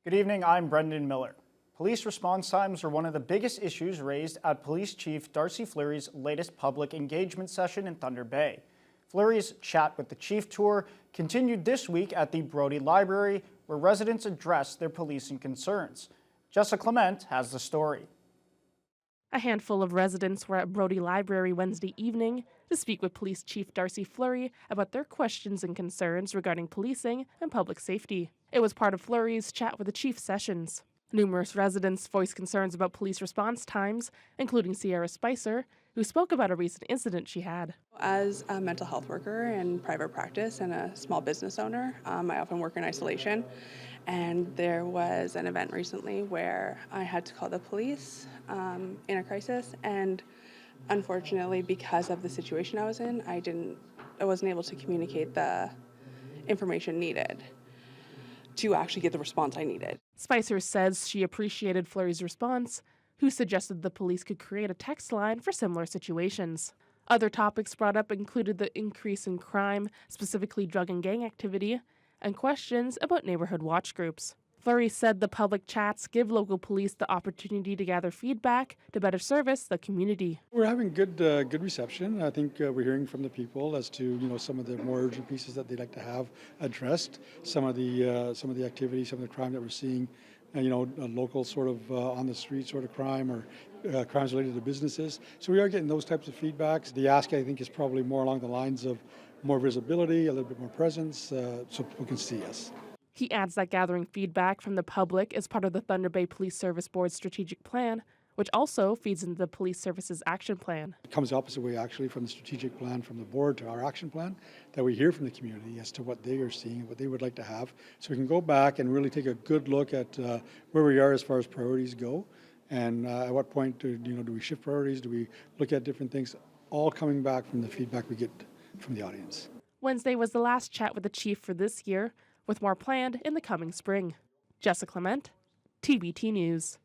Good evening, I'm Brendan Miller. Police response times are one of the biggest issues raised at Police Chief Darcy Fleury's latest public engagement session in Thunder Bay. Fleury's Chat with the Chief tour continued this week at the Brodie Library, where residents addressed their policing concerns. Jessica Clement has the story. A handful of residents were at Brodie Library Wednesday evening to speak with Police Chief Darcy Fleury about their questions and concerns regarding policing and public safety. It was part of Fleury's Chat with the Chief sessions. Numerous residents voiced concerns about police response times, including Sierra Spicer, who spoke about a recent incident she had. As a mental health worker in private practice and a small business owner, I often work in isolation. And there was an event recently where I had to call the police in a crisis. And unfortunately, because of the situation I was in, I wasn't able to communicate the information needed to actually get the response I needed. Spicer says she appreciated Fleury's response, who suggested the police could create a text line for similar situations. Other topics brought up included the increase in crime, specifically drug and gang activity, and questions about neighborhood watch groups. Fleury said the public chats give local police the opportunity to gather feedback to better service the community. We're having good reception. I think we're hearing from the people as to some of the more urgent pieces that they'd like to have addressed. Some of the activity, some of the crime that we're seeing, a local sort of on the street sort of crime or crimes related to businesses. So we are getting those types of feedbacks. The ask, I think, is probably more along the lines of more visibility, a little bit more presence, so people can see us. He adds that gathering feedback from the public is part of the Thunder Bay Police Service Board's strategic plan, which also feeds into the Police Service's action plan. It comes the opposite way, actually, from the strategic plan from the board to our action plan, that we hear from the community as to what they are seeing, what they would like to have. So we can go back and really take a good look at where we are as far as priorities go, and at what point do we shift priorities, do we look at different things, all coming back from the feedback we get from the audience. Wednesday was the last chat with the chief for this year, with more planned in the coming spring. Jessica Clement, TBT News.